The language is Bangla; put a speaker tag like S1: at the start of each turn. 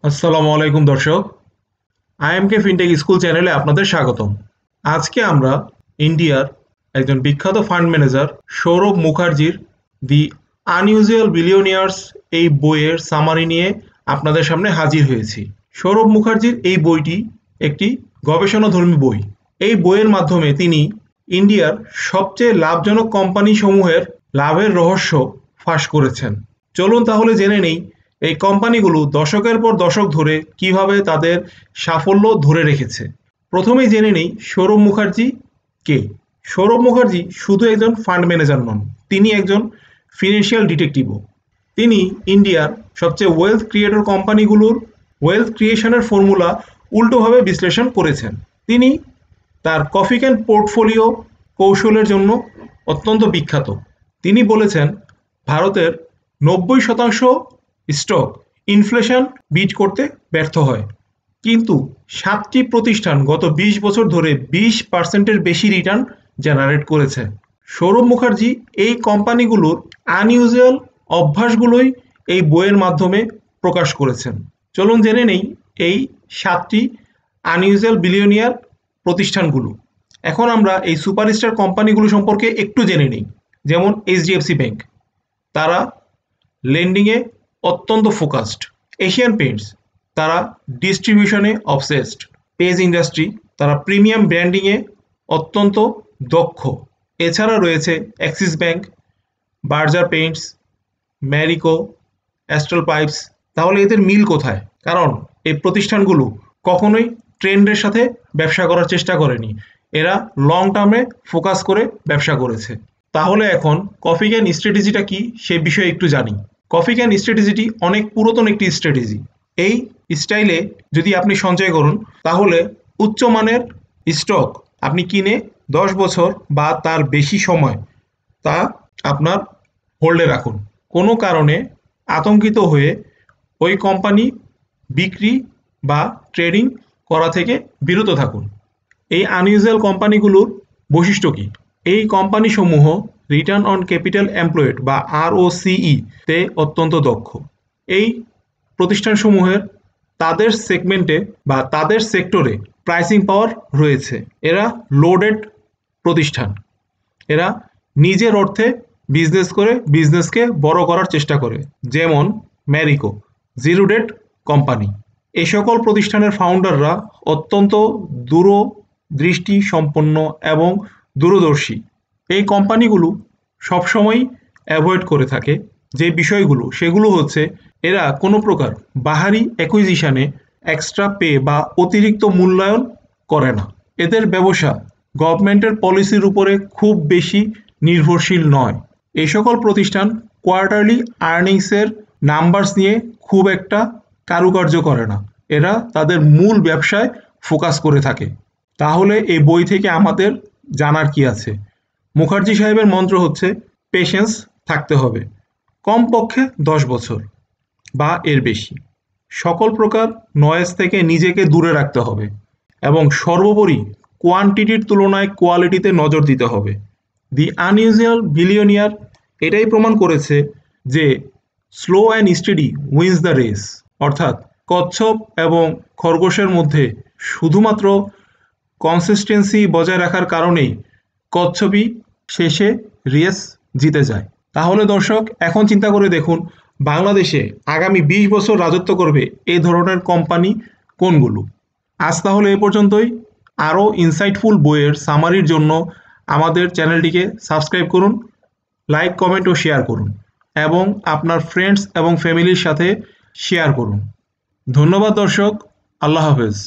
S1: আসসালামু আলাইকুম দর্শক, আইএমকে ফিনটেক স্কুল চ্যানেলে আপনাদের স্বাগতম। আজকে আমরা ইন্ডিয়ার একজন বিখ্যাত ফান্ড ম্যানেজার সৌরভ মুখার্জির দি আনইউজুয়াল বিলিয়নিয়ার্স এই বইয়ের সামারি নিয়ে আপনাদের সামনে হাজির হয়েছি। সৌরভ মুখার্জির এই বইটি একটি গবেষণাধর্মী বই। এই বইয়ের মাধ্যমে তিনি ইন্ডিয়ার সবচেয়ে লাভজনক কোম্পানি সমূহের লাভের রহস্য ফাঁস করেছেন। চলুন তাহলে জেনে নেই এই কোম্পানিগুলো দশকের পর দশক ধরে কিভাবে তাদের সাফল্য ধরে রেখেছে। প্রথমেই জেনে নেই সৌরভ মুখার্জি কে। সৌরভ মুখার্জি শুধু একজন ফান্ড ম্যানেজার নন, তিনি একজন ফিনান্সিয়াল ডিটেকটিভও। তিনি ইন্ডিয়ার সবচেয়ে ওয়েলথ ক্রিয়েটর কোম্পানিগুলোর ওয়েলথ ক্রিয়েশনের ফর্মুলা উল্টোভাবে বিশ্লেষণ করেছেন। তিনি তার কফি ক্যান পোর্টফোলিও কৌশলের জন্য অত্যন্ত বিখ্যাত। তিনি বলেছেন, ভারতের 90% স্টক ইনফ্লেশন বিট করতে ব্যর্থ হয়, কিন্তু 7টি প্রতিষ্ঠান গত 20 বছর ধরে 20% বেশি রিটার্ন জেনারেট করেছে। সৌরভ মুখার্জি এই কোম্পানিগুলোর আনইউজুয়াল অভ্যাসগুলোই এই বইয়ের মাধ্যমে প্রকাশ করেছেন। চলুন জেনে নেই এই 7টি আনইউজুয়াল বিলিয়নিয়ার প্রতিষ্ঠানগুলো। এখন আমরা এই সুপারস্টার কোম্পানিগুলো সম্পর্কে একটু জেনে নিই। যেমন এইচডিএফসি ব্যাংক, তারা লেন্ডিংয়ে অত্যন্ত ফোকাসড। এশিয়ান পেইন্টস, তারা ডিস্ট্রিবিউশনে অবসেসড। পেজ ইন্ডাস্ট্রি, তারা প্রিমিয়াম ব্র্যান্ডিংয়ে অত্যন্ত দক্ষ। এছাড়া রয়েছে Axis bank, Berger Paints, Marico, Astral pipes. তাহলে এদের মিল কোথায়? কারণ এই প্রতিষ্ঠানগুলো কখনোই ট্রেন্ডের সাথে ব্যবসা করার চেষ্টা করেনি, এরা লং টার্মে ফোকাস করে ব্যবসা করেছে। তাহলে এখন কফি ক্যান স্ট্র্যাটেজিটা কি সে বিষয়ে একটু জানি। কফি ক্যান স্ট্র্যাটেজিটি অনেক পুরাতন একটি স্ট্র্যাটেজি। এই স্টাইলে যদি আপনি সঞ্চয় করুন, তাহলে উচ্চমানের স্টক আপনি কিনে 10 বছর বা তার বেশি সময় তা আপনার হোল্ডে রাখুন। কোনো কারণে আতঙ্কিত হয়ে ওই কোম্পানি বিক্রি বা ট্রেডিং করা থেকে বিরত থাকুন। এই আনইউজুয়াল কোম্পানিগুলোর বৈশিষ্ট্য কি? এই কোম্পানিসমূহ রিটার্ন অন ক্যাপিটাল এমপ্লয়েড বা ROCE তে অত্যন্ত দক্ষ। এই প্রতিষ্ঠানসমূহের তাদের সেগমেন্টে বা তাদের সেক্টরে প্রাইসিং পাওয়ার রয়েছে। এরা লোডেড প্রতিষ্ঠান, এরা নিজের অর্থে বিজনেস করে বিজনেসকে বড় করার চেষ্টা করে। যেমন ম্যারিকো, জিরো ডেট কোম্পানি। এই সকল প্রতিষ্ঠানের ফাউন্ডাররা অত্যন্ত দূরদৃষ্টি সম্পন্ন এবং দূরদর্শী। এই কোম্পানিগুলো সবসময় অ্যাভয়েড করে থাকে যে বিষয়গুলো, সেগুলো হচ্ছে এরা কোনো প্রকার বাহারি অ্যাকুইজিশনে এক্সট্রা পে বা অতিরিক্ত মূল্যায়ন করে না। এদের ব্যবসা গভর্নমেন্টের পলিসির উপরে খুব বেশি নির্ভরশীল নয়। এই সকল প্রতিষ্ঠান কোয়ার্টারলি আর্নিংসের নাম্বারস নিয়ে খুব একটা কারুকার্য করে না, এরা তাদের মূল ব্যবসায় ফোকাস করে থাকে। তাহলে এই বই থেকে আমাদের জানার কি আছে? মুখার্জি সাহেবের মন্ত্র হচ্ছে পেশেন্স থাকতে হবে, কমপক্ষে 10 বছর বা এর বেশি। সকল প্রকার নয়েজ থেকে নিজেকে দূরে রাখতে হবে এবং সর্বোপরি কোয়ান্টিটির তুলনায় কোয়ালিটিতে নজর দিতে হবে। দি আনইউজুয়াল বিলিয়নিয়ার এটাই প্রমাণ করেছে যে slow and steady wins the race. অর্থাৎ কচ্ছপ এবং খরগোশের মধ্যে শুধুমাত্র কনসিস্টেন্সি বজায় রাখার কারণেই কচ্ছপই শেষে রেস জিতে যায়। তাহলে দর্শক, এখন চিন্তা করে দেখুন বাংলাদেশে আগামী 20 বছর রাজত্ব করবে এই ধরনের কোম্পানি কোনগুলো। আজ তাহলে এ পর্যন্তই। আরও ইনসাইটফুল বইয়ের সামারির জন্য আমাদের চ্যানেলটিকে সাবস্ক্রাইব করুন, লাইক, কমেন্ট ও শেয়ার করুন এবং আপনার ফ্রেন্ডস এবং ফ্যামিলির সাথে শেয়ার করুন। ধন্যবাদ দর্শক, আল্লাহ হাফেজ।